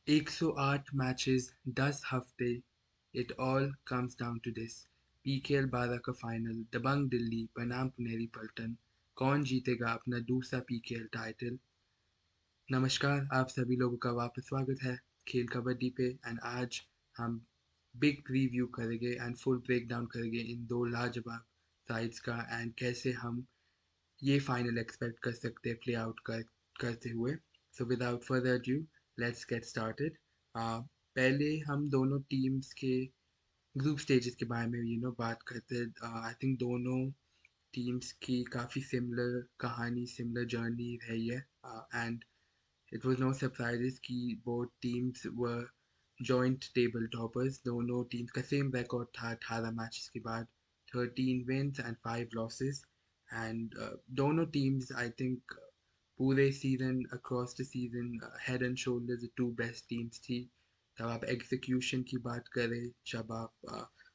108 matches, 10 हफ्ते, it all comes down to this. PKL 12 का final, दबंग दिल्ली बनाम पुनेरी पल्टन। कौन जीतेगा अपना दूसरा पीकेएल टाइटल? नमस्कार, आप सभी लोगों का वापस स्वागत है खेल कबड्डी पे। एंड आज हम बिग प्रीव्यू करेंगे एंड फुल ब्रेक डाउन करेंगे इन दो लाजवाब साइड्स का, एंड कैसे हम ये फाइनल एक्सपेक्ट कर सकते हैं प्ले आउट करते हुए। So without further due, let's get started. पहले हम दोनों टीम्स के ग्रुप स्टेजेस के बारे में बात करते हैं। आई थिंक दोनों टीम्स की काफ़ी सिमिलर कहानी, सिमिलर जर्नी रही है, and it was no surprises कि both teams were joint table toppers. दोनों टीम्स का सेम रिकॉर्ड था 18 मैचेस के बाद, 13 wins and 5 losses. And दोनों टीम्स आई थिंक पूरे season, across the season, head and shoulder the two best teams थी। जब आप एग्जीक्यूशन की बात करें, जब आप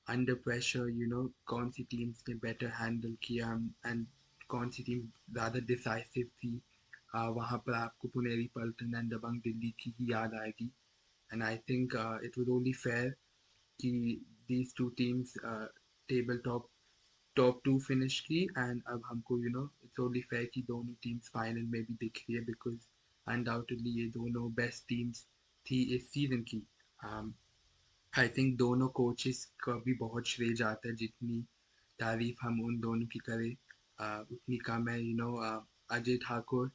अंडर प्रेशर, कौन सी टीम्स ने बेटर हैंडल किया एंड कौन सी टीम ज़्यादा डिसाइसिव थी, वहाँ पर आपको पुनेरी पल्टन एंड दबंग दिल्ली की ही याद आएगी। And I think it was only fair कि these two teams table top top two finish की, एंड अब हमको इट्स ओनली फेयर कि दोनों टीम्स फाइनल में भी दिख रही है, बिकॉज अनडाउटेडली ये दोनों बेस्ट टीम्स थी इस सीजन की। आई थिंक दोनों कोचेस का भी बहुत श्रेय जाता है। जितनी तारीफ हम उन दोनों की करें, उतनी कम है। अजय ठाकुर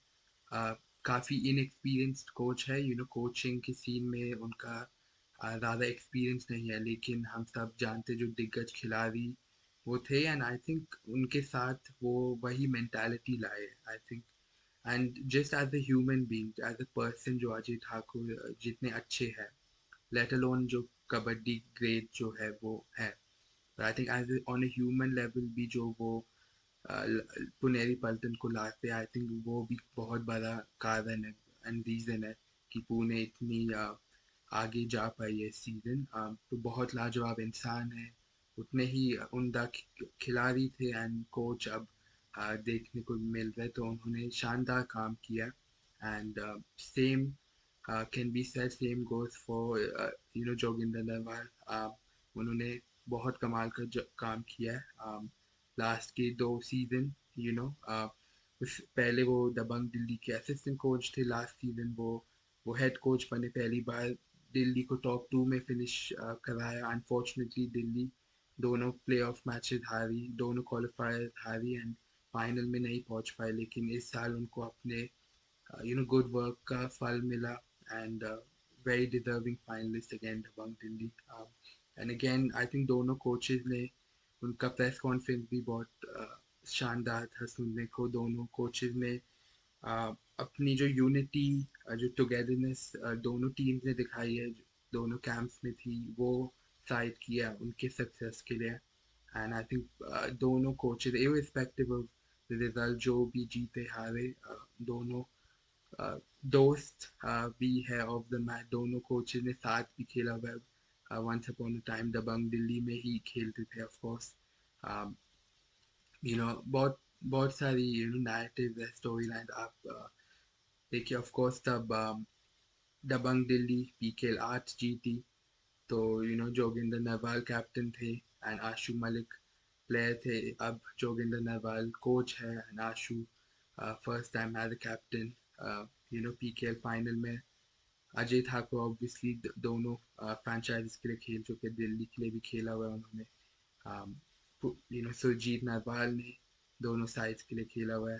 काफ़ी इनएक्सपीरियंस्ड कोच है, कोचिंग के सीन में उनका ज़्यादा एक्सपीरियंस नहीं है, लेकिन हम सब जानते जो दिग्गज खिलाड़ी वो थे, एंड आई थिंक उनके साथ वो वही मेंटालिटी लाए, I think. And just as a human being, as a person, जो अजय ठाकुर जितने अच्छे हैं, लेट अलोन जो कबड्डी ग्रेड जो है वो है, I think as on a human level भी जो वो पुनेरी पल्टन को लाते, आई थिंक वो भी बहुत बड़ा कारण है एंड रीज़न है कि पुणे इतनी आगे जा पाई है इस सीज़न। तो बहुत लाजवाब इंसान है, उतने ही उम्दा खिलाड़ी थे एंड कोच अब देखने को मिल रहे, तो उन्होंने शानदार काम किया। And same can be said, same goes for Joginder Narwal. उन्होंने बहुत कमाल का काम किया है लास्ट के 2 सीज़न। यू नो उस पहले वो दबंग दिल्ली के असिस्टेंट कोच थे, लास्ट सीज़न वो हेड कोच बने पहली बार। दिल्ली को टॉप 2 में फिनिश कराया। अनफॉर्चुनेटली दिल्ली दोनों प्लेऑफ मैचेस हारी, दोनों क्वालिफायर हारी एंड फाइनल में नहीं पहुंच पाए, लेकिन इस साल उनको अपने गुड वर्क का फल मिला, and very deserving finalist again Dabang Delhi. And again I think दोनों कोचेस ने, उनका प्रेस कॉन्फ्रेंस भी बहुत शानदार था सुनने को। दोनों कोचेस ने अपनी जो यूनिटी, जो टुगेदरनेस दोनों टीम्स ने दिखाई है, दोनों कैंप्स में थी, वो साइड किया उनके सक्सेस के लिए। एंड आई थिंक दोनों coaches irrespective of the result, जो भी जीते हारे, दोनों दोस्त भी है ऑफ द मैच। दोनों कोचेस ने साथ भी खेला हुआ, वंस अपॉन अ टाइम दबंग दिल्ली में ही खेलते थे ऑफ कोर्स। बहुत बहुत सारी नैरेटिव है, स्टोरी लाइन आप देखिए। ऑफ कोर्स तब दबंग दिल्ली पीकेएल 8 जीती, तो जोगिंदर नरवाल कैप्टन थे एंड आशु मलिक प्लेयर थे। अब जोगिंदर नरवाल कोच है and Ashu first time as a captain PKL final में। अजय ठाकुर ऑब्वियसली दोनों फ्रेंचाइजीज के लिए खेल चुके, दिल्ली के लिए भी खेला हुआ है उन्होंने। सुरजीत नरवाल ने दोनों साइड्स के लिए खेला हुआ है।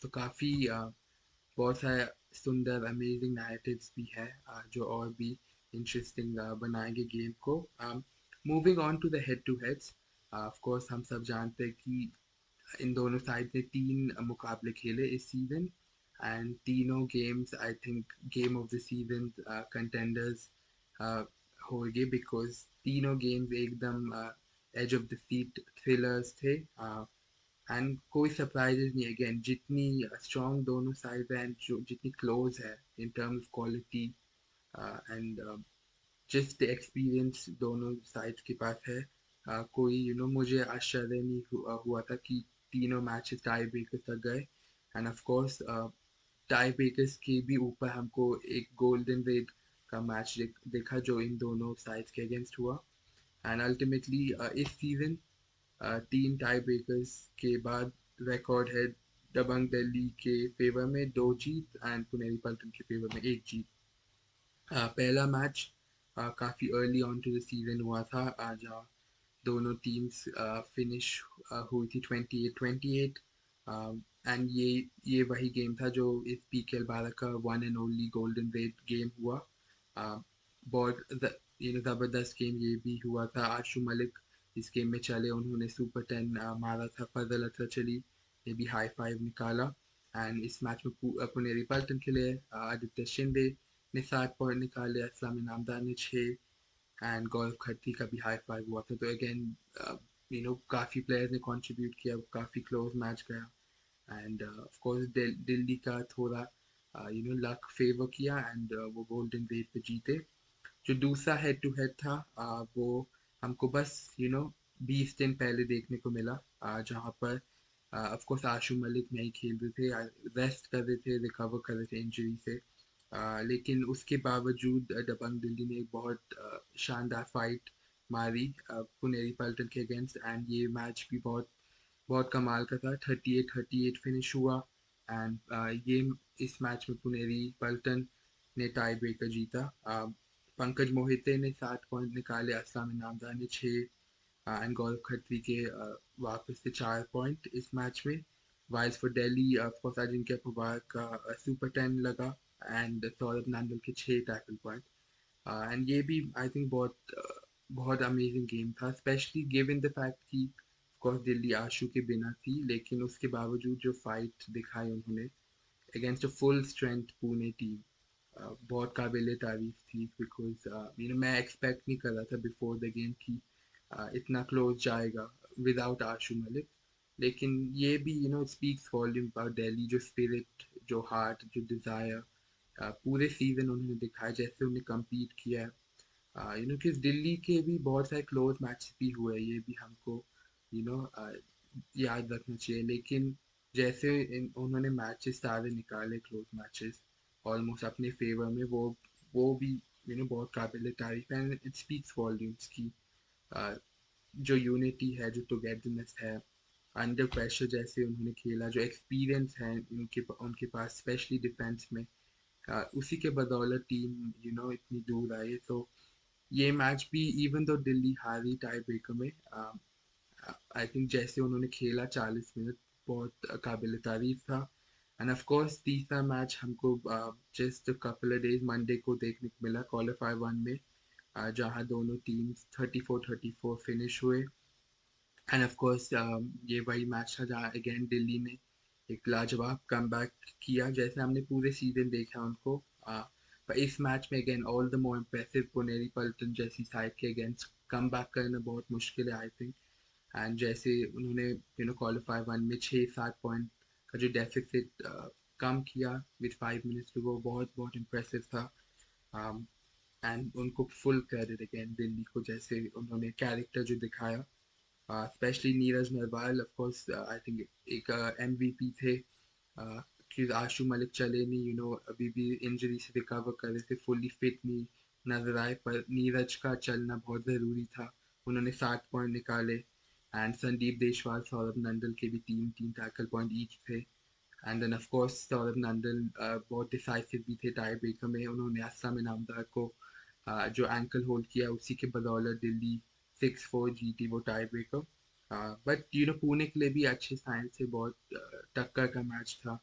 तो काफ़ी बहुत सारे सुंदर अमेजिंग नैरेटिव्स भी है, जो और भी इंटरेस्टिंग बनाएंगे गेम को। Moving on to the head to heads, of course हम सब जानते हैं कि इन दोनों साइड ने 3 मुकाबले खेले इस सीज़न, एंड तीनों games I think game of the season contenders होंगे, बिकॉज तीनों गेम्स एकदम edge of the seat thrillers थे। एंड कोई सरप्राइजेज नहीं, अगेन जितनी स्ट्रॉन्ग दोनों साइड है एंड जो जितनी क्लोज है in terms of quality and just the experience दोनों साइड के पास है। कोई मुझे आश्चर्य नहीं हुआ था कि तीनों मैचेस टाई ब्रेकर तक गए। End of course tie breakers के भी ऊपर हमको एक गोल्डन रेड का मैच देखा जो इन दोनों साइड्स के अगेंस्ट हुआ। एंड अल्टीमेटली इस सीज़न 3 टाई ब्रेकर्स के बाद रिकॉर्ड है दबंग दिल्ली के फेवर में 2 जीत एंड पुनेरी पल्टन के फेवर में 1 जीत। पहला मैच काफ़ी early on to the season हुआ था, जहाँ दोनों टीम्स फिनिश हुई थी 28-28। एंड ये वही गेम था जो इस पीकेएल 12 का one and only golden rate game हुआ। uh, बहुत ज़बरदस्त गेम ये भी हुआ था। आशु मलिक इस गेम में चले, उन्होंने सुपर 10 मारा था। फजल अतर चली ने भी हाई फाइव निकाला। एंड इस मैच में पुनेरी पल्टन के लिए आदित्य शिंदे ने 7 पॉइंट निकाले, असलम इनामदार ने 6, एंड गौरव खत्री का भी हाई फाइव हुआ था। तो अगेन काफ़ी प्लेयर्स ने कंट्रीब्यूट किया, काफ़ी क्लोज मैच गया। एंड ऑफ कोर्स दिल्ली का थोड़ा लक फेवर किया एंड वो गोल्डन वेव पे जीते। जो दूसरा हेड टू हेड था वो हमको बस 20 दिन पहले देखने को मिला, जहाँ पर ऑफ कोर्स आशु मलिक नहीं खेल रहे थे, रेस्ट कर रहे थे, रिकवर कर रहे थे इंजरी से। लेकिन उसके बावजूद दबंग दिल्ली ने एक बहुत शानदार फाइट मारी पुनेरी पल्टन के अगेंस्ट। एंड ये मैच भी बहुत बहुत कमाल का था, 38-38 फिनिश हुआ। एंड ये इस मैच में पुनेरी पल्टन ने टाई ब्रेकर जीता। पंकज मोहिते ने 7 पॉइंट निकाले, असलम इनामदार ने 6, एंड गौरव खत्री के वापस से 4 पॉइंट इस मैच में। वाइल्स फॉर दिल्ली ऑफकोर्स अजिंक्य पवार का सुपर 10 लगा, एंड सौरभ नांदल के 6 टैकल पॉइंट। एंड ये भी आई थिंक बहुत अमेजिंग गेम था, स्पेशली गिवन द फैक्ट कि कोर्स दिल्ली आशु के बिना थी, लेकिन उसके बावजूद जो फाइट दिखाई उन्होंने against a full strength Pune team, बहुत काबिल तारीफ थी। बिकॉज मैं एक्सपेक्ट नहीं कर रहा था बिफोर द गेम कि इतना क्लोज जाएगा विदाउट आशु मलिक। लेकिन ये भी स्पीक्स वॉल्यूम अबाउट दिल्ली, जो स्पिरिट, जो हार्ट, जो डिज़ायर पूरे सीजन उन्होंने दिखाया, जैसे उन्हें कम्पीट किया है। कि दिल्ली के भी बहुत सारे क्लोज मैच भी हुए, ये भी हमको यू नो याद रखना चाहिए। लेकिन जैसे उन्होंने मैचेस सारे निकाले, क्लोज मैचेस ऑलमोस्ट अपने फेवर में, वो भी बहुत काबिल तारीफ है। एंड इट स्पीक्स वॉल्यूम्स की जो यूनिटी है, जो टुगेदरनेस है अंडर प्रेशर, जैसे उन्होंने खेला, जो एक्सपीरियंस है उनके उनके पास स्पेशली डिफेंस में, उसी के बदौलत टीम इतनी दूर आई। तो ये मैच भी इवन दो दिल्ली हारी टाई ब्रेकर में, आई थिंक जैसे उन्होंने खेला 40 मिनट, बहुत काबिल तारीफ था। एंड ऑफ कोर्स तीसरा मैच हमको जस्ट कपल डेज मंडे को देखने को मिला क्वालिफाई वन में, जहां दोनों टीम्स 34-34 फिनिश हुए। एंड ऑफ कोर्स ये वही मैच था जहाँ अगेन दिल्ली ने एक लाजवाब कमबैक किया, जैसे हमने पूरे सीजन देखा उनको। पर इस मैच में again all the more impressive, Puneri Paltan जैसी साइड के अगेंस्ट कमबैक करना बहुत मुश्किल है आई थिंक। एंड जैसे उन्होंने क्वालिफाई वन में 6-7 पॉइंट का जो डेफिसिट कम किया विद 5 मिनट्स टू गो, बहुत बहुत इम्प्रेसिव था। एंड उनको फुल क्रेडिट अगेन दिल्ली को, जैसे उन्होंने कैरेक्टर जो दिखाया, specially Neeraj Narwal of course I think एक एमवीपी थे। कि आशु मलिक चले नहीं, अभी भी इंजरी से रिकवर कर रहे थे, फुल्ली फिट नहीं नजर आए, पर नीरज का चलना बहुत ज़रूरी था। उन्होंने 7 पॉइंट निकाले। एंड संदीप देशवाल, सौरभ नंदल के भी 3-3 टैकल पॉइंट ईच थे। And then of course Saurabh Nandal बहुत डिसाइसिव भी थे टाई ब्रेकर में, उन्होंने असलम इनामदार को जो एंकल होल्ड किया, उसी के बदौलत दिल्ली 6-4 जीती वो टाई ब्रेकर। बट पुणे के लिए भी अच्छे साइन से बहुत टक्कर का मैच था।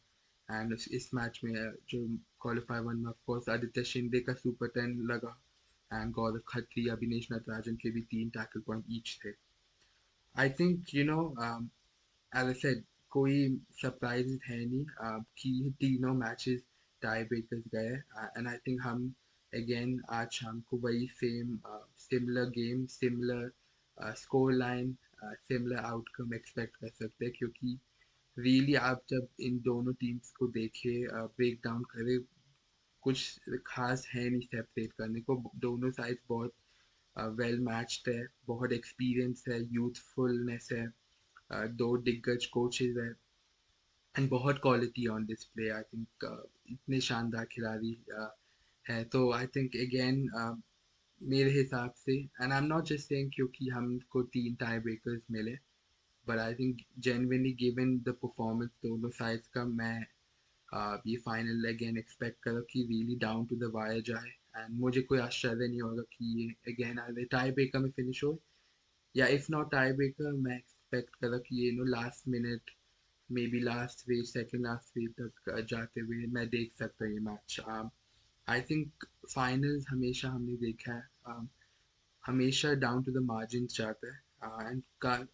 एंड इस मैच में जो क्वालिफाई वन में ऑफकोर्स आदित्य शिंदे का सुपर 10 लगा, एंड गौरव खत्री, अभिनेश नटराजन के भी 3 टैकल पॉइंट ईच थे। I think as I said, कोई सरप्राइज है नहीं कि तीनों मैचेस टाई ब्रेकर्स गए। एंड आई थिंक हम अगेन आज शाम को वही same similar game, similar score line, similar outcome expect कर सकते हैं, क्योंकि रियली आप जब इन दोनों टीम्स को देखे, ब्रेक डाउन करे, कुछ खास है नहीं सेपरेट करने को। दोनों साइड बहुत वेल मैच्ड है, बहुत एक्सपीरियंस है, यूथफुलनेस है, दो दिग्गज कोचेज है, एंड बहुत quality on display I think. इतने शानदार खिलाड़ी है। तो आई थिंक अगेन मेरे हिसाब से, and I am not just saying क्योंकि हमको 3 टाई ब्रेकर्स मिले, but I think genuinely given the performance दोनों साइड्स का, मैं ये फाइनल अगेन एक्सपेक्ट करो कि really down to the wire जाए। एंड मुझे कोई आश्चर्य नहीं होगा कि ये अगेन आधे टाई ब्रेकर में फिनिश हो, या इफ नॉट टाई ब्रेकर मैं एक्सपेक्ट करो कि ये last minute, may be last way, second last way तक जाते हुए मैं देख सकता हूँ ये मैच। आई थिंक फाइनल्स हमेशा हमने देखा है, हमेशा डाउन टू द मार्जिन जाता है, एंड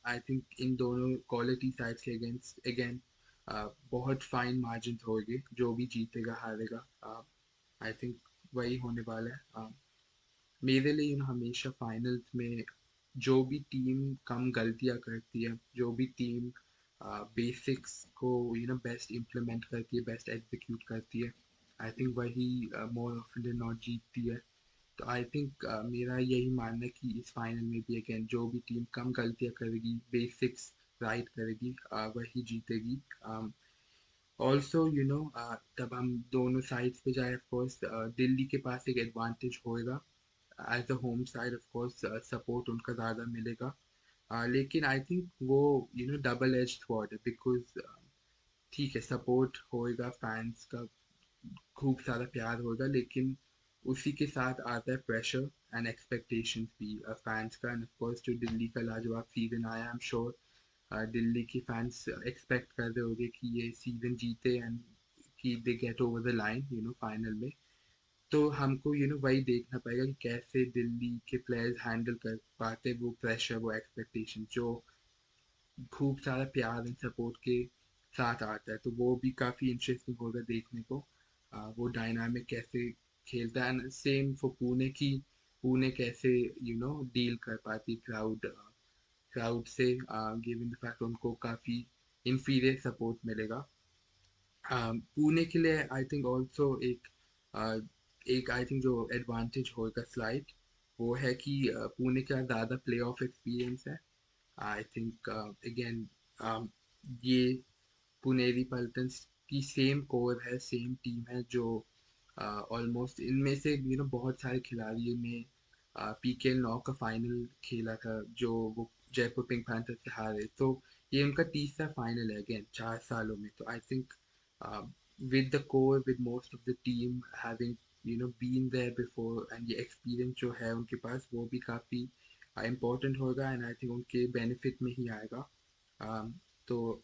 आई थिंक इन दोनों क्वालिटी साइड्स के अगेंस्ट अगेन बहुत फाइन मार्जिन होगी, जो भी जीतेगा हारेगा आई थिंक वही होने वाला है। मेरे लिए हमेशा फाइनल्स में जो भी टीम कम गलतियां करती है, जो भी टीम बेसिक्स को बेस्ट इम्प्लीमेंट करती है, बेस्ट एग्जीक्यूट करती है, आई थिंक वही मोर ऑफन देन नॉट जीतती है। तो आई थिंक मेरा यही मानना है कि इस फाइनल में भी अगेन जो भी टीम कम गलतियां करेगी, बेसिक्स राइट करेगी, वही जीतेगी। ऑल्सो तब हम दोनों साइड्स पे जाए, ऑफ कोर्स दिल्ली के पास एक एडवांटेज होएगा, as a home side of course support उनका ज़्यादा मिलेगा। लेकिन आई थिंक वो डबल एज स्वॉर्ड है, बिकॉज ठीक है सपोर्ट होएगा, फैंस का खूब सारा प्यार होगा, लेकिन उसी के साथ आता है प्रेशर एंड एक्सपेक्टेशंस भी फैंस का। एंड ऑफ कोर्स जो दिल्ली का लाजवाब सीजन आया, आई एम श्योर दिल्ली की फैंस एक्सपेक्ट कर रहे होंगे कि ये सीजन जीते एंड कि they get over the line final में। तो हमको वही देखना पड़ेगा कि कैसे दिल्ली के प्लेयर्स हैंडल कर पाते वो प्रेशर, वो एक्सपेक्टेशन जो खूब सारा प्यार एंड सपोर्ट के साथ आता है। तो वो भी काफ़ी इंटरेस्टिंग होगा देखने को, वो डायनामिक कैसे खेलता है। एंड सेम फॉर पुणे की, पुणे कैसे डील कर पाती क्राउड से, गिवन द फैक्ट उनको काफ़ी इंफीरियर सपोर्ट मिलेगा। पुणे के लिए आई थिंक ऑल्सो uh, एक आई थिंक जो एडवांटेज होगा स्लाइट, वो है कि पुणे का ज़्यादा प्ले ऑफ एक्सपीरियंस है। आई थिंक अगेन ये पुनेरी पल्टन्स की सेम कोर है, सेम टीम है, जो ऑलमोस्ट इनमें से बहुत सारे खिलाड़ियों ने PKL 9 का फाइनल खेला था, जो वो जयपुर पिंक पैंथर से हारे। तो ये उनका तीसरा फाइनल है अगेन 4 सालों में। तो I think with the core, with most of the team having been there before, and ये एक्सपीरियंस जो है उनके पास वो भी काफ़ी इम्पोर्टेंट होगा, एंड आई थिंक उनके बेनिफिट में ही आएगा। तो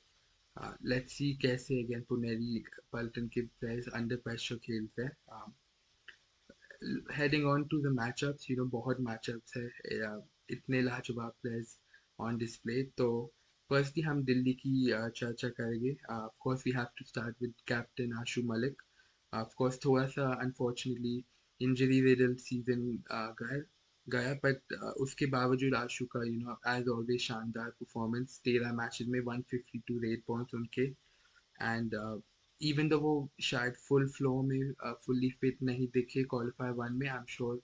लेट्स सी कैसे अगेन पुनेरी पल्टन के प्लेयर्स अंडर प्रेशर खेलते हैं। Heading on to the matchups, बहुत मैचअप्स है, इतने लाजवाब प्लेयर्स ऑन डिस्प्ले। तो फर्स्टली हम दिल्ली की चर्चा करेंगे। Of course we have to start with captain Ashu Malik. Of course थोड़ा सा अनफॉर्चुनेटली इंजरी रिडल सीजन गया गया, बट उसके बावजूद आशु का एज ऑलवेज शानदार परफॉर्मेंस, 13 मैचेस में 152 रेट पॉइंट्स उनके। एंड इवन दो वो शायद फुल फ्लो में फुल्ली फिट नहीं दिखे क्वालिफायर 1 में, आई एम श्योर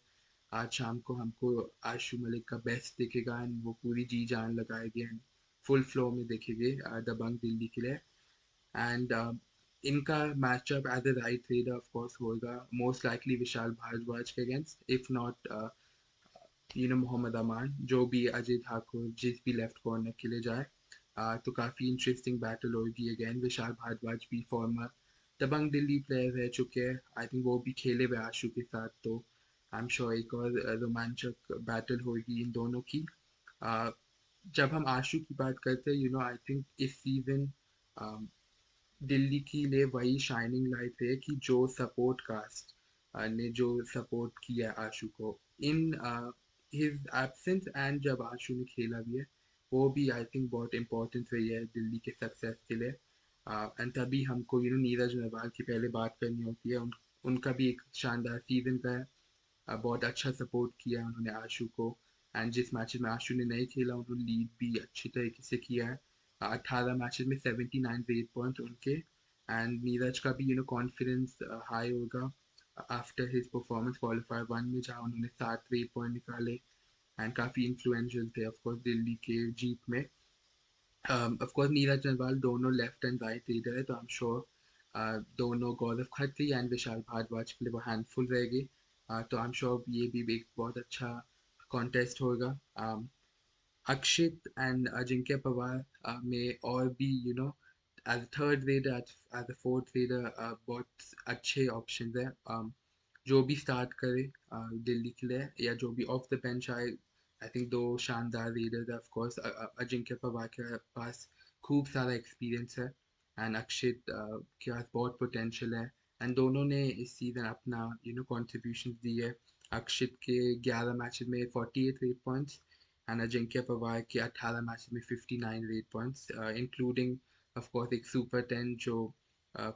आज शाम को हमको आशु मलिक का बेस्ट दिखेगा, एंड वो पूरी जी जान लगाएगी एंड फुल फ्लो में देखेंगे दबंग दिल्ली के लिए। एंड इनका matchup as a right raider of course होगा मोस्ट लाइकली विशाल भारद्वाज के against, if not Mohammad Aman, जो भी अजय ठाकुर जिस भी लेफ्ट कॉर्नर के लिए जाए। तो काफ़ी इंटरेस्टिंग बैटल होगी अगेन। विशाल भारद्वाज भी फॉर्मर दबंग दिल्ली प्लेयर रह चुके हैं, आई थिंक वो भी खेले हुए आशु के साथ। तो आई एम श्योर एक और रोमांचक बैटल होगी इन दोनों की। uh, जब हम आशु की बात करते हैं, आई थिंक इस सीजन दिल्ली के लिए वही शाइनिंग लाइट है कि जो सपोर्ट कास्ट ने जो सपोर्ट किया आशु को इन हिज एब्सेंस, एंड जब आशु ने खेला भी है, वो भी आई थिंक बहुत इंपॉर्टेंट रही है दिल्ली के सक्सेस के लिए। एंड तभी हमको नीरज नरवाल की पहले बात करनी होती है, उनका भी एक शानदार सीजन का है। बहुत अच्छा सपोर्ट किया उन्होंने आशु को, एंड जिस मैच में आशु ने नहीं खेला उन्होंने लीड भी अच्छी तरीके से किया है। 18 मैचेस में 79 रेट पॉइंट उनके। एंड नीरज का भी कॉन्फिडेंस हाई होगा आफ्टर हिज परफॉर्मेंस क्वालिफायर 1 में, जहाँ उन्होंने 7 रेट पॉइंट निकाले एंड काफ़ी इन्फ्लुएंशियल थे ऑफकोर्स दिल्ली के जीत में। ऑफकोर्स नीरज नरवाल दोनों लेफ्ट एंड राइट रीडर है, तो आई एम श्योर दोनों गौरव खत्री एंड विशाल भारद्वाज के लिए वो हैंडफुल रहेगी। तो आई एम श्योर ये भी एक बहुत अच्छा कॉन्टेस्ट होगा। अक्षित एंड अजिंक्य पवार में और भी as third raider as a fourth raider बहुत अच्छे ऑप्शन है। जो भी स्टार्ट करे दिल्ली के लिए या जो भी ऑफ द बेंच आए, आई थिंक दो शानदार रेडर्स है। ऑफ कोर्स अजिंक्य पवार के पास खूब सारा एक्सपीरियंस है एंड अक्षित के पास बहुत पोटेंशियल है। एंड दोनों ने इस सीज़न अपना कंट्रीब्यूशन दी है। अक्षित के 11 मैचेस में 48 raid points and Ajinkya Pawar के 18 मैचेस में 59 raid points, including of course एक सुपर 10 जो uh,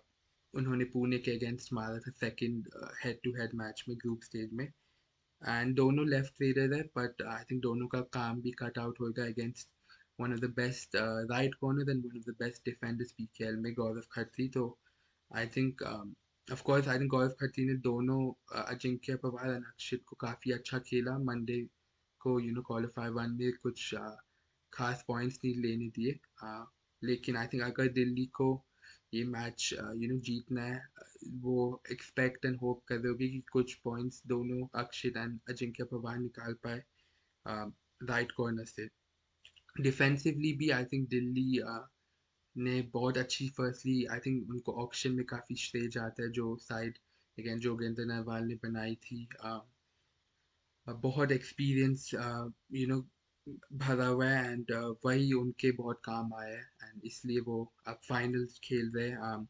उन्होंने पुणे के अगेंस्ट मारा था second head to head match में ग्रुप स्टेज में। एंड दोनों लेफ्ट रेडर है बट आई थिंक दोनों का काम भी कट आउट होगा against one of the best right corner and one of the best defenders PKL में, गौरव खत्री। तो I think of course I think Gaurav Khatri ने दोनों अजिंक्य पवार और अक्षित को काफ़ी अच्छा खेला मंडे को। क्वालिफाई वन में कुछ खास पॉइंट्स नहीं लेने दिए। लेकिन आई थिंक अगर दिल्ली को ये मैच जीतना है, वो एक्सपेक्ट एंड होप कर रहे होगे कि कुछ पॉइंट्स दोनों अक्षित एंड अजिंक्य पवार निकाल पाए राइट कॉर्नर से। डिफेंसिवली भी आई थिंक दिल्ली ने बहुत अच्छी, फर्स्टली आई थिंक उनको ऑक्शन में काफ़ी श्रेय जाता है जो साइड अगेन जोगेंद्र नरवाल ने बनाई थी। बहुत एक्सपीरियंस भरा हुआ है एंड वही उनके बहुत काम आया है एंड इसलिए वो अब फाइनल्स खेल रहे हैं।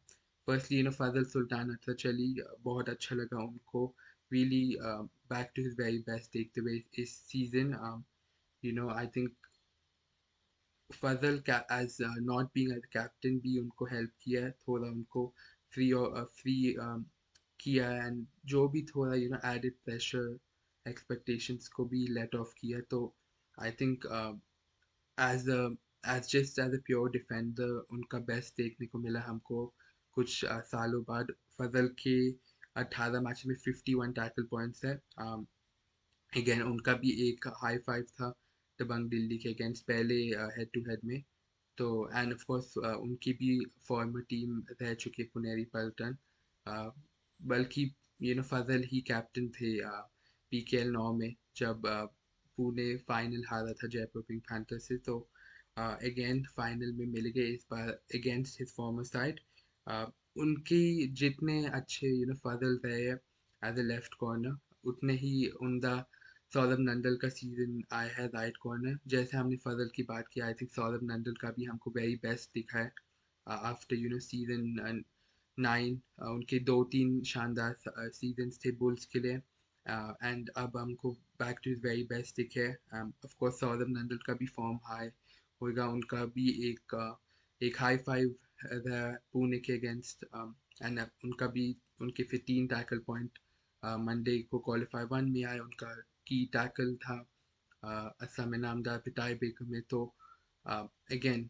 फर्स्टली फजल सुल्तान अख्तर चली, बहुत अच्छा लगा उनको really back to his very best देखते हुए इस season. I think Fazel as not being as captain भी उनको हेल्प किया है, थोड़ा उनको फ्री फ्री किया एंड जो भी थोड़ा एडेड प्रेशर एक्सपेक्टेशंस को भी लेट ऑफ किया। तो I think as as just as a pure defender उनका बेस्ट देखने को मिला हमको कुछ सालों बाद। फजल के 18 मैच में 51 टैकल पॉइंट्स है। अगेन उनका भी एक हाई फाइव था दबंग दिल्ली के अगेंस्ट पहले हेड टू हेड में। तो एंड ऑफ कोर्स उनकी भी फॉर्मर टीम रह चुकी है पुनेरी पल्टन। बल्कि फजल ही कैप्टन थे पीकेएल 9 में जब पुणे फाइनल हारा था जयपुर पिंक पैंथर से। तो अगेन फाइनल में मिल गए इस बार अगेंस्ट हिज फॉर्मर साइड। उनकी जितने अच्छे फजल रहे एज अ लेफ्ट कॉर्नर, उतने ही उमदा सौरभ नंदल का सीजन आया है राइट कॉर्नर। जैसे हमने फजल की बात की, आई थिंक सौरभ नंदल का भी हमको वेरी बेस्ट दिखा है आफ्टर सीजन 9। उनके 2-3 शानदार सीजन्स थे बुल्स के लिए एंड अब हमको back two is very best दिखे। ऑफ कोर्स सौरभ नंदल का भी फॉर्म हाई होगा, उनका भी एक हाई फाइव रहा पुणे के अगेंस्ट एंड उनका भी उनके फिर 3 टैकल पॉइंट मंडे को क्वालिफाई वन में आए। उनका की टैकल था असम इनामदार पिटाई बेगम में। तो अगेन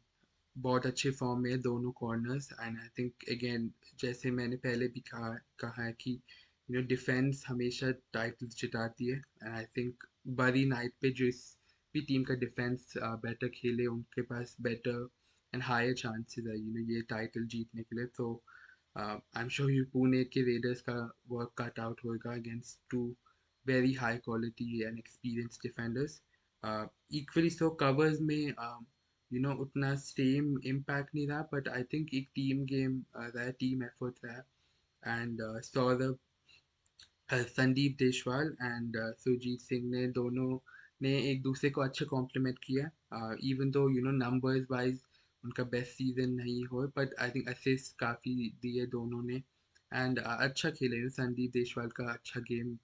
बहुत अच्छे फॉर्म में है दोनों corners and I think again जैसे मैंने पहले भी कहा है कि डिफेंस हमेशा टाइटल्स जिताती है एंड आई थिंक बड़ी नाइट पे जो इस भी टीम का डिफेंस बेटर खेले उनके पास बेटर एंड हायर चांसेस है ये टाइटल जीतने के लिए। तो I am sure you Pune के रेडर्स का वर्क कट आउट होगा against two very high quality and experience defenders. Equally so covers में उतना सेम इम्पैक्ट नहीं रहा बट आई थिंक एक टीम गेम रहा, टीम एफर्ट रहा एंड सौरभ संदीप देशवाल एंड सुरजीत सिंह ने दोनों ने एक दूसरे को अच्छे कॉम्प्लीमेंट किया। इवन दो नंबर्स वाइज उनका बेस्ट सीजन नहीं हो बट आई थिंक असिस्ट काफ़ी दिए दोनों ने एंड अच्छा खेले। संदीप देशवाल का अच्छा गेम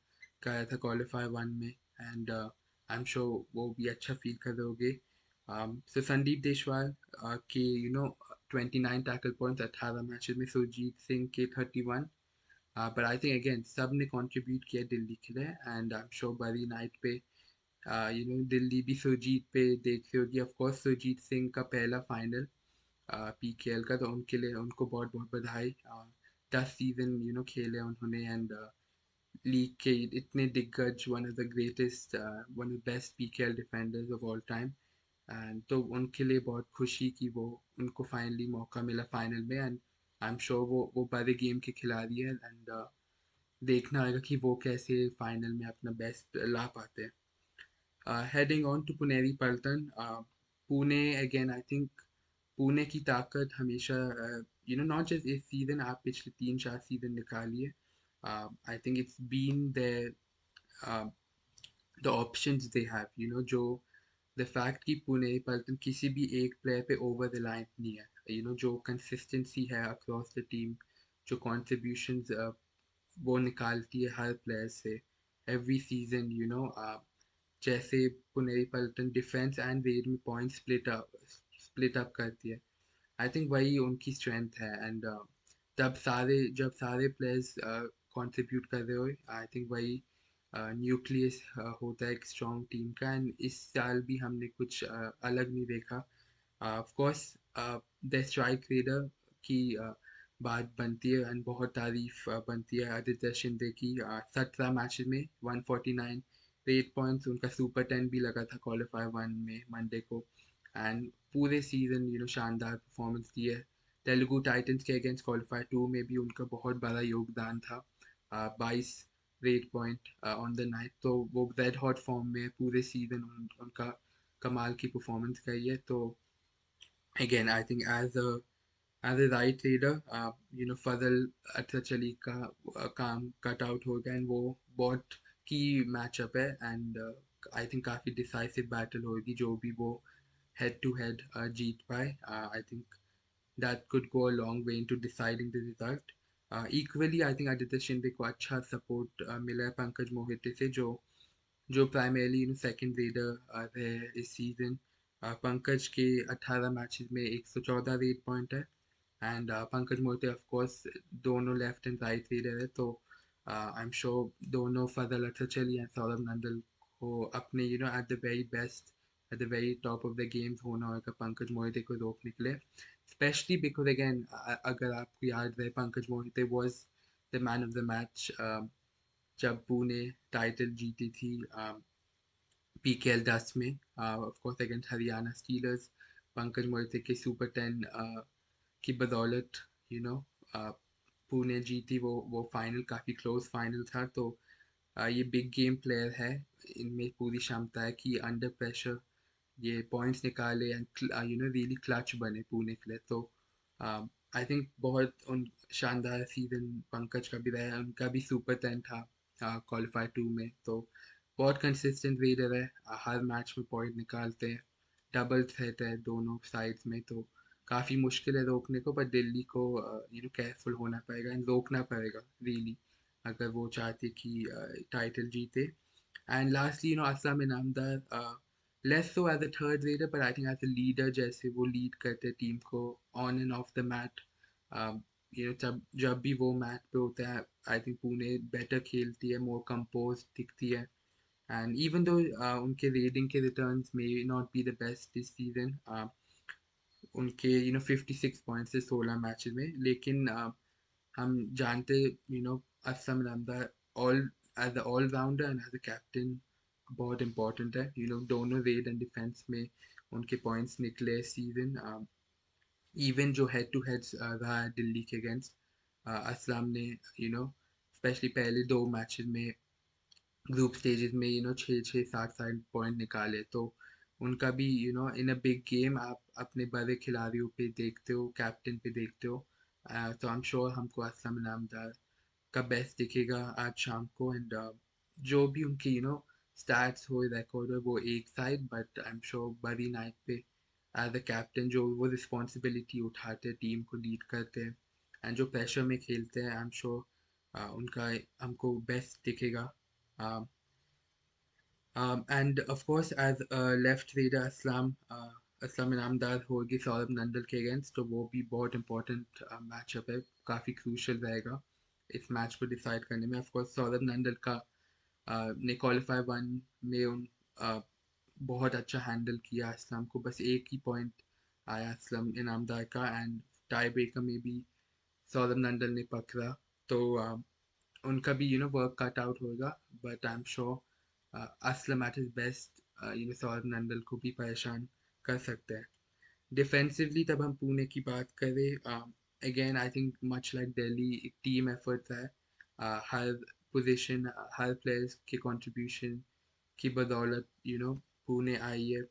गया था क्वालिफाई वन में एंड आई एम श्योर वो भी अच्छा फील कर रहे होगे। सो संदीप देशवाल के 29 टैकल पॉइंट्स 18 मैचेस में, सुरजीत सिंह के 31। बट आई थिंक अगेन सब ने कंट्रीब्यूट किया दिल्ली के लिए एंड आई एम श्योर बड़ी नाइट पे दिल्ली भी सुरजीत पे देख रही होगी। ऑफ कोर्स सुरजीत सिंह का पहला फाइनल पीकेएल का, तो उनके लिए उनको बहुत बहुत बधाई। 10 सीजन खेले उन्होंने एंड लीग के इतने दिग्गज, one of the greatest one of best PKL defenders of all time and तो उनके लिए बहुत खुशी कि वो उनको फाइनली मौका मिला फाइनल में एंड आई एम श्योर वो बड़े गेम के खिलाड़ी है, एंड देखना आएगा कि वो कैसे फाइनल में अपना बेस्ट ला पाते हैं. Heading on to Puneri Paltan, Pune again. I think Pune की ताकत हमेशा नॉट जस्ट इस सीजन, आप पिछले 3-4 सीजन निकालिए. I think it's been the options they have, जो द फैक्ट कि पुणे पल्टन किसी भी एक प्लेयर पे ओवर रिलायंट नहीं है, जो कंसिस्टेंसी है अक्रॉस द टीम, जो कॉन्ट्रीब्यूशंस वो निकालती है हर प्लेयर से एवरी सीजन. जैसे पुनेरी पल्टन डिफेंस एंड रेड में पॉइंट स्प्लिट अप करती है. आई थिंक वही उनकी स्ट्रेंथ है, एंड जब सारे प्लेयर्स कंट्रीब्यूट कर रहे हो, आई थिंक वही न्यूक्लियस होता है एक स्ट्रॉन्ग टीम का. एंड इस साल भी हमने कुछ अलग नहीं देखा. Of course the strike raider की बात बनती है, एंड बहुत तारीफ बनती है आदित्य शिंदे की. 17 मैचेस में 149 8 पॉइंट्स, उनका सुपर 10 भी लगा था क्वालिफायर 1 में मंडे को. एंड पूरे सीजन शानदार परफॉर्मेंस दी है. तेलुगु टाइटंस के अगेंस्ट क्वालिफायर 2 में भी उनका बहुत बड़ा योगदान था. 22 8 पॉइंट ऑन द नाइट. तो वो रेड हॉट फॉर्म में पूरे सीजन उनका कमाल की परफॉर्मेंस रही है. तो again I think as a right reader, Fazel अच्छा अली का काम कट आउट हो गया, एंड वो बहुत की मैचअप है. एंड आई थिंक काफ़ी डिसाइसिव बैटल होगी जो भी वो हेड टू हेड जीत पाए. I think that could go a long way into deciding the result. Equally I think Aditya Shinde को अच्छा सपोर्ट मिला है पंकज मोहिते से, जो प्राइमरली सेकंड रीडर रहे इस सीजन. पंकज के 18 मैचेस में 114 रेट पॉइंट है, and Pankaj Mohite of course दोनों लेफ्ट एंड राइट रीडर है. तो आई एम श्योर दोनों फजल अरसलचली एंड सौरभ नंदल को अपने at the very best, at the very top of the games होना होगा पंकज मोहिते को रोकने के लिए. स्पेशली बिकॉज अगेन अगर आपको याद रहे, Pankaj Mohite was the man of the match जब पुणे टाइटल जीती थी PKL 10 में, of course against Haryana stealers. Pankaj Mohite के सुपर 10 की बदौलत यू नो पुणे जीती वो फाइनल. काफ़ी क्लोज फाइनल था. तो ये बिग गेम प्लेयर है, इनमें पूरी क्षमता है कि अंडर प्रेशर ये पॉइंट्स निकाले एंड रियली क्लच बने पुणे के लिए. तो आई थिंक बहुत उन शानदार सीजन पंकज का भी रहा है. उनका भी सुपर 10 था क्वालिफाई 2 में. तो बहुत कंसिस्टेंट रेडर है, हर मैच में पॉइंट निकालते हैं, डबल थ्रेट है दोनों साइड्स में. तो काफ़ी मुश्किल है रोकने को, पर दिल्ली को केयरफुल होना पड़ेगा एंड रोकना पड़ेगा रियली, अगर वो चाहते कि टाइटल जीते. And lastly Aslam Inamdar, less so as a third raider, but I think as a leader जैसे वो लीड करते हैं टीम को on and off the mat. जब भी वो मैच पे होता है, आई थिंक पुणे बेटर खेलती है, मोर कंपोज दिखती है. एंड इवन दो उनके रेडिंग के returns may not be the best this season, उनके 56 पॉइंट से 16 मैचेस में, लेकिन हम जानते असम नंदा all as a allrounder and as a captain बहुत इम्पोर्टेंट है. दोनों रेड एंड डिफेंस में उनके पॉइंट्स निकले सीजन. इवन जो हेड टू हेड रहा है दिल्ली के अगेंस्ट, असलम ने स्पेशली पहले 2 मैचेस में ग्रुप स्टेजेस में 6-6 7-7 पॉइंट निकाले. तो उनका भी इन अ बिग गेम आप अपने बड़े खिलाड़ियों पे देखते हो, कैप्टन पे देखते हो. तो आई एम श्योर हमको असलम इनामदार का बेस्ट दिखेगा आज शाम को. एंड जो भी उनके स्टैट्स हो, रिकॉर्ड हो, वो एक side, but I am sure बड़ी नाइट पे एज अ कैप्टन जो वो रिस्पॉन्सिबिलिटी उठाते हैं, टीम को लीड करते हैं एंड जो प्रेशर में खेलते हैं, आई एम श्योर उनका हमको बेस्ट दिखेगा. um, and of course as left reader Aslam Inamdar होगी सौरभ नंदल के अगेंस्ट, तो वो भी बहुत इंपॉर्टेंट मैचअप है, काफ़ी क्रूशल रहेगा इस मैच को डिसाइड करने में. ऑफ कोर्स सौरभ नंदल का ने क्वालिफाई 1 में बहुत अच्छा हैंडल किया असलम को. बस एक ही पॉइंट आया असलम इनामदार का, एंड टाई ब्रेकर में भी सौरभ नंदल ने पकड़ा. तो उनका भी वर्क कट आउट होगा, but I am sure Aslam at his best Saurabh Nandal को भी परेशान कर सकते हैं. डिफेंसिवली तब हम पुणे की बात करें, again I think much like Delhi एक team effort है, हर position हर players के contribution की बदौलत पुणे आई है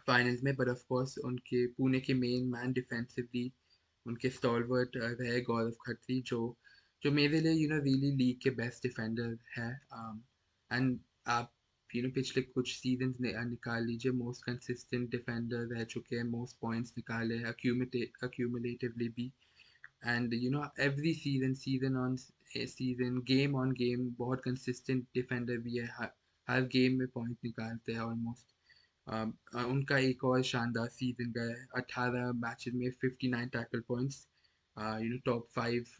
फाइनल्स में। बट ऑफ कोर्स उनके पुणे के मेन मैन डिफेंसिवली उनके स्टॉलवर्ट रहे गौरव खत्री, जो मेरे लिए रियली लीग के बेस्ट डिफेंडर है। एंड आप पिछले कुछ सीजन निकाल लीजिए, मोस्ट कंसिस्टेंट डिफेंडर रह चुके हैं, मोस्ट पॉइंट्स निकाले हैं अक्यूमुलेटिवली भी। And every season on season, game on game बहुत कंसिस्टेंट डिफेंडर भी है, हर गेम में पॉइंट निकालते हैं ऑलमोस्ट। उनका एक और शानदार सीजन गया है, 18 मैचेस में 59 टैकल पॉइंट्स, टॉप 5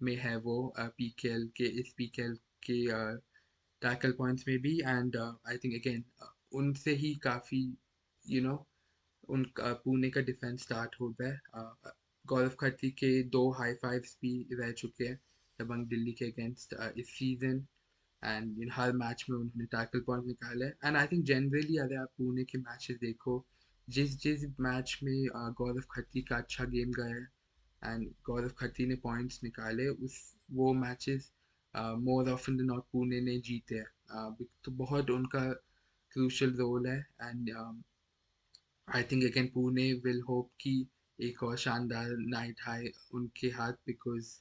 में है वो पीकेएल के, इस पीकेएल के टैकल पॉइंट्स में भी। एंड आई थिंक अगेन उनसे ही काफ़ी यू नो उनका पुणे का डिफेंस स्टार्ट होता है। गौरव खत्री के 2 हाई फाइव्स भी रह चुके हैं दबंग दिल्ली के अगेंस्ट इस सीजन। एंड हर मैच में उन्होंने टैकल पॉइंट निकाले। एंड आई थिंक जनरली अगर आप पुणे के मैचेस देखो, जिस जिस मैच में गौरव खत्री का अच्छा गेम गया है एंड गौरव खत्री ने पॉइंट्स निकाले, उस वो matches more often than not Pune ने जीते हैं। तो बहुत उनका क्रूशल रोल है। And I think again Pune will hope कि एक और शानदार नाइट हाई उनके हाथ, बिकॉज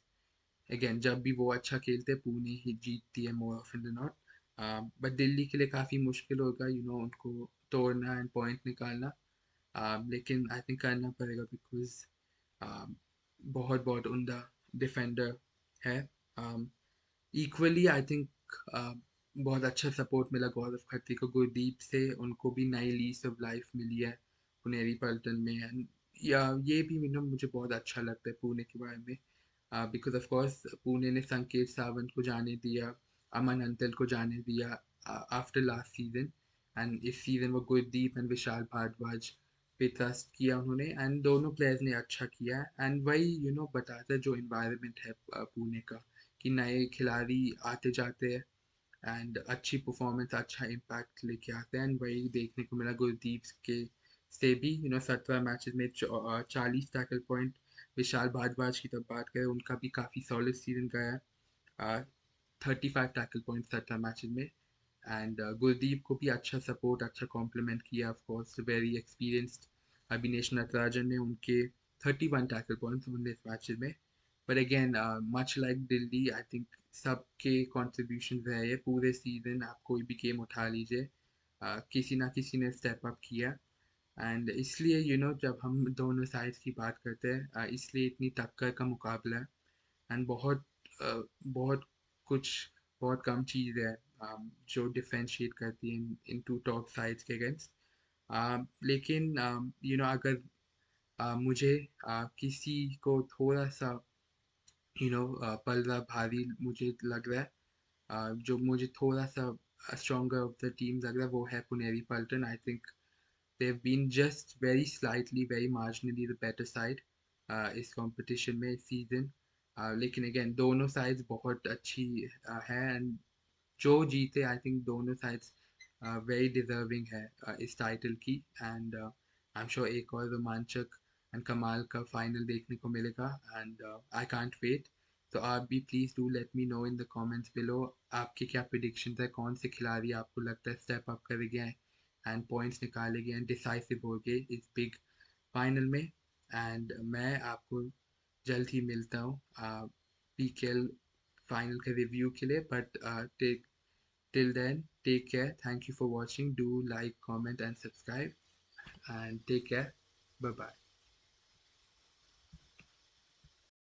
अगेन जब भी वो अच्छा खेलते हैं पुणे ही जीतती है more often than not. But Delhi के लिए काफ़ी मुश्किल होगा उनको तोड़ना एंड पॉइंट निकालना। लेकिन आई थिंक करना पड़ेगा, बिकॉज बहुत बहुत उमदा डिफेंडर है। इक्वली आई थिंक बहुत अच्छा सपोर्ट मिला गौरव खत्री को गुरदीप से, उनको भी नई लीज ऑफ लाइफ मिली है पुनेरी पल्टन में। एंड या ये भी मुझे बहुत अच्छा लगता है पुणे के बारे में, बिकॉज ऑफ कोर्स पुणे ने संकेत सावंत को जाने दिया, अमन अंतल को जाने दिया आफ्टर लास्ट सीजन। एंड इस सीजन वो गुरदीप एंड विशाल भारद्वाज पे ट्रस्ट किया उन्होंने, एंड दोनों प्लेयर्स ने अच्छा किया। एंड वही बताता है जो इन्वायरमेंट है पुणे का, कि नए खिलाड़ी आते जाते हैं एंड अच्छी परफॉर्मेंस अच्छा इम्पैक्ट लेके आते हैं। एंड वही देखने को मिला गुरदीप के से भी 17 मैचेस में 40 टैकल पॉइंट। विशाल भारद्वाज की तब बात करें, उनका भी काफ़ी सॉलिड सीजन गया है, 35 टैकल पॉइंट 17 मैचेस में। एंड गुरदीप को भी अच्छा सपोर्ट अच्छा कॉम्प्लीमेंट किया, of course very experienced Abhinesh Natarajan ने उनके 31 टैकल पॉइंट्स 19 मैचेस में। But again much like Delhi I think सबके कॉन्ट्रीब्यूशन रहे हैं पूरे सीजन। आप कोई भी गेम उठा लीजिए, किसी ना किसी ने स्टेप अप किया। एंड इसलिए जब हम दोनों साइड्स की बात करते हैं, इसलिए इतनी टक्कर का मुकाबला है। एंड बहुत बहुत कुछ बहुत कम चीज़ है जो डिफ्रेंशिएट करती है इन टू टॉप साइड्स के अगेंस्ट। लेकिन अगर मुझे किसी को थोड़ा सा पलड़ा भारी मुझे लग रहा है, जो मुझे थोड़ा सा स्ट्रॉन्गर ऑफ द टीम लग रहा है, वो है Puneri Paltan. I think they've been just very slightly, very marginally the better side इस कंपटीशन में इस सीजन। लेकिन अगेन दोनों साइड्स बहुत अच्छी है। एंड जो जीते आई थिंक दोनों साइड्स वेरी डिजर्विंग है इस टाइटल की। एंड आई एम श्योर एक और रोमांचक एंड कमाल का फाइनल देखने को मिलेगा। And I can't wait. तो आप भी please do let me know in the comments below, आपके क्या प्रिडिक्शन है, कौन से खिलाड़ी आपको लगता है स्टेप अप करेंगे एंड पॉइंट्स निकालेंगे एंड डिसाइसिव हो गए इस बिग फाइनल में। एंड मैं आपको जल्द ही मिलता हूँ पीकेएल फाइनल के रिव्यू के लिए। But take till then, take care. Thank you for watching. Do like, comment, and subscribe. And take care. Bye bye.